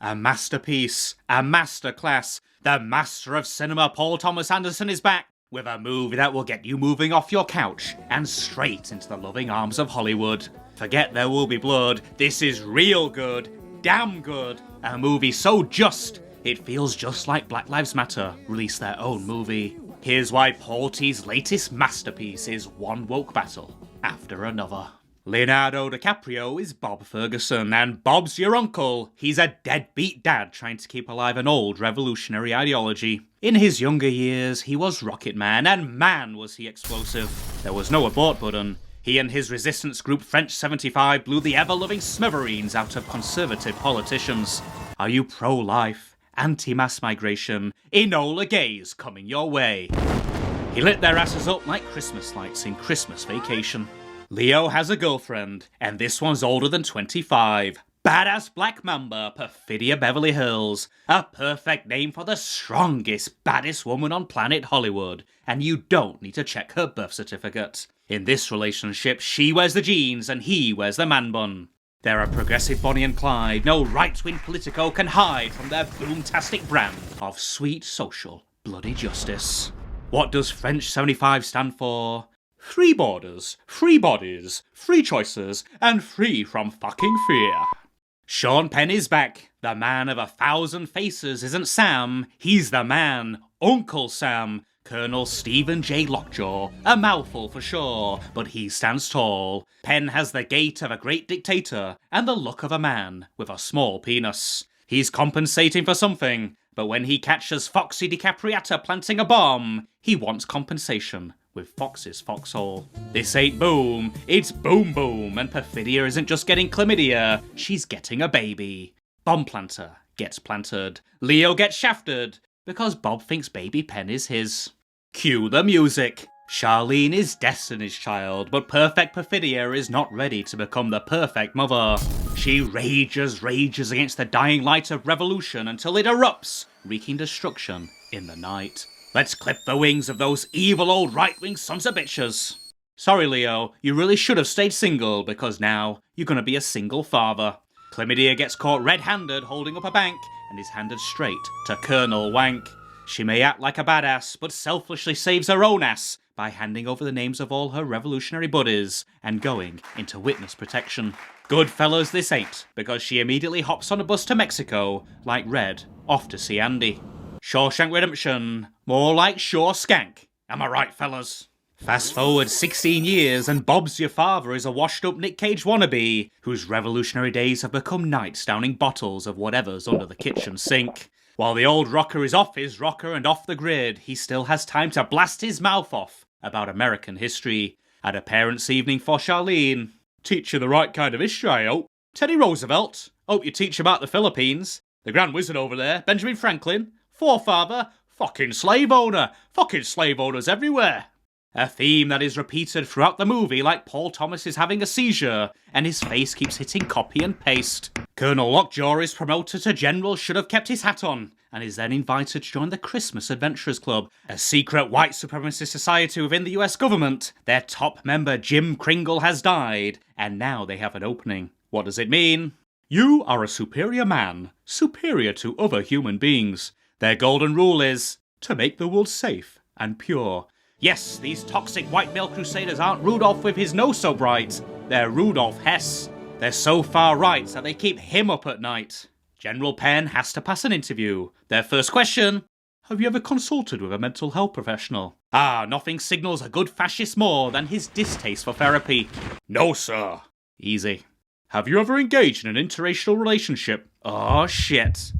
A masterpiece, a masterclass. The master of cinema, Paul Thomas Anderson, is back with a movie that will get you moving off your couch and straight into the loving arms of Hollywood. Forget There Will Be Blood, this is real good, damn good. A movie so just, it feels just like Black Lives Matter released their own movie. Here's why Paul T's latest masterpiece is one woke battle after another. Leonardo DiCaprio is Bob Ferguson, and Bob's your uncle. He's a deadbeat dad trying to keep alive an old revolutionary ideology. In his younger years, he was Rocket Man, and man was he explosive. There was no abort button. He and his resistance group French 75 blew the ever-loving smithereens out of conservative politicians. Are you pro-life, anti-mass migration? Enola Gay's coming your way. He lit their asses up like Christmas lights in Christmas Vacation. Leo has a girlfriend, and this one's older than 25. Badass Black Mamba, Perfidia Beverly Hills. A perfect name for the strongest, baddest woman on planet Hollywood, and you don't need to check her birth certificate. In this relationship, she wears the jeans and he wears the man bun. They're a progressive Bonnie and Clyde. No right-wing politico can hide from their boomtastic brand of sweet social bloody justice. What does French 75 stand for? Free borders, free bodies, free choices, and free from fucking fear. Sean Penn is back. The man of 1,000 faces isn't Sam, he's the man, Uncle Sam. Colonel Stephen J. Lockjaw, a mouthful for sure, but he stands tall. Penn has the gait of a great dictator, and the look of a man with a small penis. He's compensating for something, but when he catches Foxy DiCapriata planting a bomb, he wants compensation with Fox's foxhole. This ain't boom, it's boom boom, and Perfidia isn't just getting chlamydia, she's getting a baby. Bomb planter gets planted. Leo gets shafted, because Bob thinks baby Penn is his. Cue the music. Charlene is Destiny's Child, but perfect Perfidia is not ready to become the perfect mother. She rages against the dying light of revolution until it erupts, wreaking destruction in the night. Let's clip the wings of those evil old right-wing sons of bitches. Sorry, Leo, you really should have stayed single, because now you're gonna be a single father. Chlamydia gets caught red-handed holding up a bank, and is handed straight to Colonel Wank. She may act like a badass, but selfishly saves her own ass by handing over the names of all her revolutionary buddies and going into witness protection. Good fellas this ain't, because she immediately hops on a bus to Mexico, like Red, off to see Andy. Shawshank Redemption, more like Shaw Skank. Am I right, fellas? Fast forward 16 years and Bob's your father is a washed-up Nick Cage wannabe, whose revolutionary days have become nights downing bottles of whatever's under the kitchen sink. While the old rocker is off his rocker and off the grid, he still has time to blast his mouth off about American history. At a parents' evening for Charlene. Teach you the right kind of history, I hope. Teddy Roosevelt. Hope you teach about the Philippines. The Grand Wizard over there, Benjamin Franklin. Forefather. Fucking slave owner. Fucking slave owners everywhere. A theme that is repeated throughout the movie like Paul Thomas is having a seizure, and his face keeps hitting copy and paste. Colonel Lockjaw is promoted to General Should Have Kept His Hat On, and is then invited to join the Christmas Adventurers Club, a secret white supremacist society within the US government. Their top member Jim Kringle has died, and now they have an opening. What does it mean? You are a superior man, superior to other human beings. Their golden rule is to make the world safe and pure. Yes, these toxic white male crusaders aren't Rudolph with his nose so bright. They're Rudolph Hess. They're so far right that they keep him up at night. General Penn has to pass an interview. Their first question: have you ever consulted with a mental health professional? Nothing signals a good fascist more than his distaste for therapy. No, sir. Easy. Have you ever engaged in an interracial relationship? Oh, shit.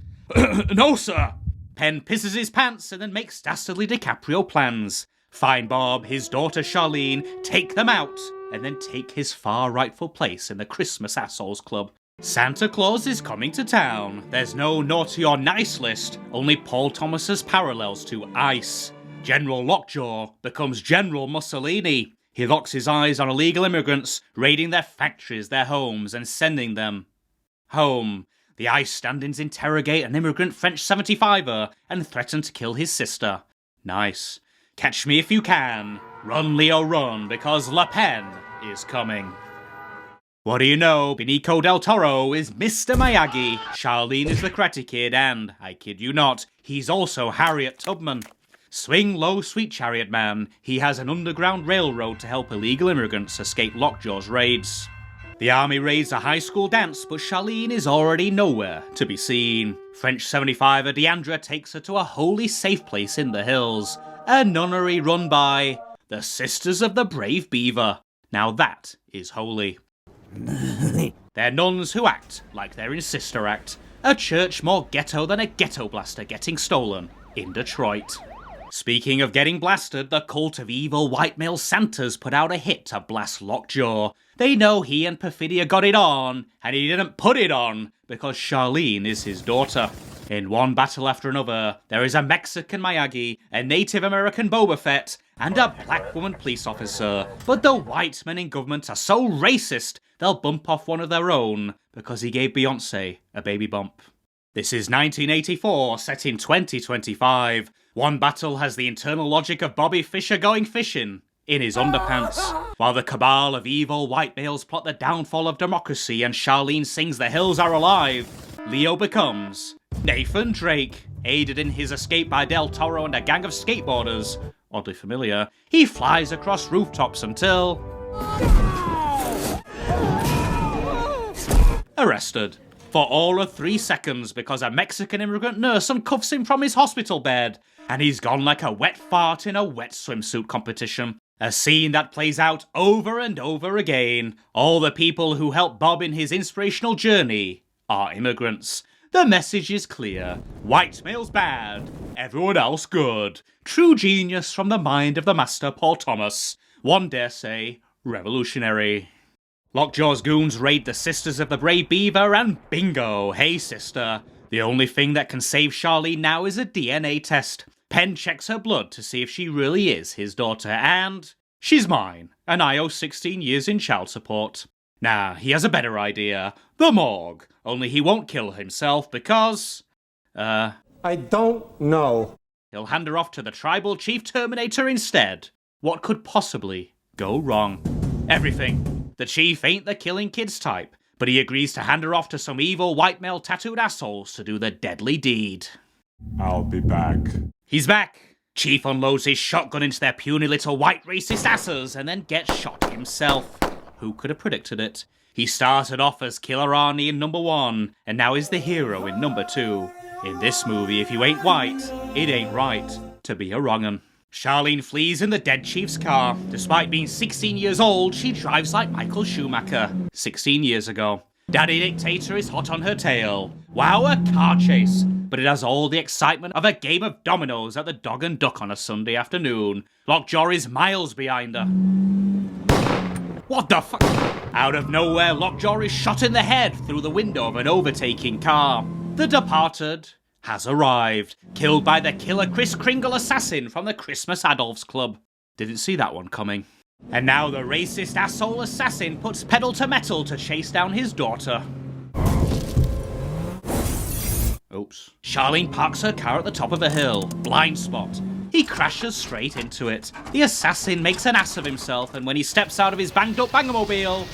No, sir. Penn pisses his pants and then makes dastardly DiCaprio plans. Find Bob, his daughter Charlene, take them out, and then take his far rightful place in the Christmas Assholes Club. Santa Claus is coming to town. There's no naughty or nice list, only Paul Thomas's parallels to ICE. General Lockjaw becomes General Mussolini. He locks his eyes on illegal immigrants, raiding their factories, their homes, and sending them home. The ICE stand-ins interrogate an immigrant French 75er and threaten to kill his sister. Nice. Catch me if you can. Run, Leo, run, because Le Pen is coming. What do you know, Benicio del Toro is Mr. Miyagi, Charlene is the Karate Kid, and, I kid you not, he's also Harriet Tubman. Swing low, sweet chariot man, he has an underground railroad to help illegal immigrants escape Lockjaw's raids. The army raids a high school dance, but Charlene is already nowhere to be seen. French 75er Deandra takes her to a wholly safe place in the hills, a nunnery run by the Sisters of the Brave Beaver. Now that is holy. They're nuns who act like they're in Sister Act, a church more ghetto than a ghetto blaster getting stolen in Detroit. Speaking of getting blasted, the cult of evil white male Santas put out a hit to blast Lockjaw. They know he and Perfidia got it on, and he didn't put it on because Charlene is his daughter. In one battle after another, there is a Mexican Miyagi, a Native American Boba Fett, and a black woman police officer. But the white men in government are so racist, they'll bump off one of their own because he gave Beyonce a baby bump. This is 1984, set in 2025. One battle has the internal logic of Bobby Fischer going fishing in his underpants, while the cabal of evil white males plot the downfall of democracy and Charlene sings The Hills Are Alive. Leo becomes Nathan Drake, aided in his escape by Del Toro and a gang of skateboarders. Oddly familiar. He flies across rooftops until arrested for all of 3 seconds because a Mexican immigrant nurse uncuffs him from his hospital bed, and he's gone like a wet fart in a wet swimsuit competition. A scene that plays out over and over again. All the people who help Bob in his inspirational journey are immigrants. The message is clear. White male's bad, everyone else good. True genius from the mind of the master Paul Thomas. One dare say, revolutionary. Lockjaw's goons raid the Sisters of the Brave Beaver and bingo, hey sister. The only thing that can save Charlene now is a DNA test. Penn checks her blood to see if she really is his daughter, and she's mine, and I owe 16 years in child support. Nah, he has a better idea. The morgue. Only he won't kill himself because... I don't know. He'll hand her off to the tribal chief Terminator instead. What could possibly go wrong? Everything. The chief ain't the killing kids type, but he agrees to hand her off to some evil white male tattooed assholes to do the deadly deed. I'll be back. He's back. Chief unloads his shotgun into their puny little white racist asses and then gets shot himself. Who could have predicted it? He started off as Killer Arnie in number 1, and now is the hero in number 2. In this movie, if you ain't white, it ain't right to be a wrong'un. Charlene flees in the dead chief's car. Despite being 16 years old, she drives like Michael Schumacher 16 years ago. Daddy Dictator is hot on her tail. Wow, a car chase. But it has all the excitement of a game of dominoes at the Dog and Duck on a Sunday afternoon. Lockjaw is miles behind her. What the fuck? Out of nowhere, Lockjaw is shot in the head through the window of an overtaking car. The departed has arrived, killed by the killer Kris Kringle assassin from the Christmas Adolphs Club. Didn't see that one coming. And now the racist asshole assassin puts pedal to metal to chase down his daughter. Oops. Charlene parks her car at the top of a hill. Blind spot. He crashes straight into it. The assassin makes an ass of himself, and when he steps out of his banged up bangamobile,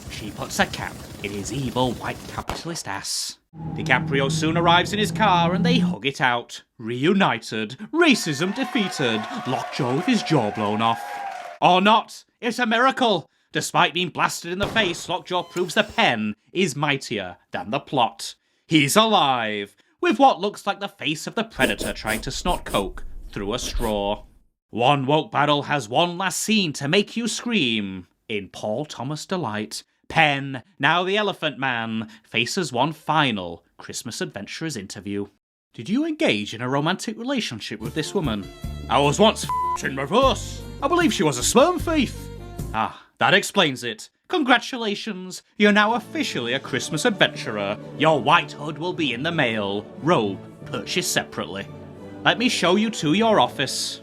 she puts a cap in his evil white capitalist ass. DiCaprio soon arrives in his car and they hug it out. Reunited, racism defeated, Lockjaw with his jaw blown off. Or not, it's a miracle. Despite being blasted in the face, Lockjaw proves the pen is mightier than the plot. He's alive, with what looks like the face of the Predator trying to snort coke through a straw. One woke battle has one last scene to make you scream. In Paul Thomas delight, Penn, now the Elephant Man, faces one final Christmas Adventurers interview. Did you engage in a romantic relationship with this woman? I was once in reverse. I believe she was a sperm thief. Ah, that explains it. Congratulations, you're now officially a Christmas adventurer. Your white hood will be in the mail. Robe purchased separately. Let me show you to your office.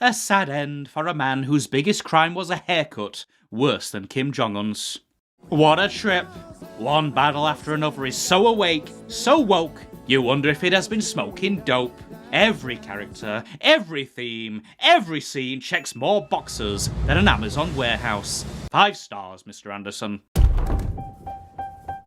A sad end for a man whose biggest crime was a haircut, worse than Kim Jong-un's. What a trip. One battle after another is so awake, so woke, you wonder if it has been smoking dope. Every character, every theme, every scene checks more boxes than an Amazon warehouse. 5 stars, Mr. Anderson.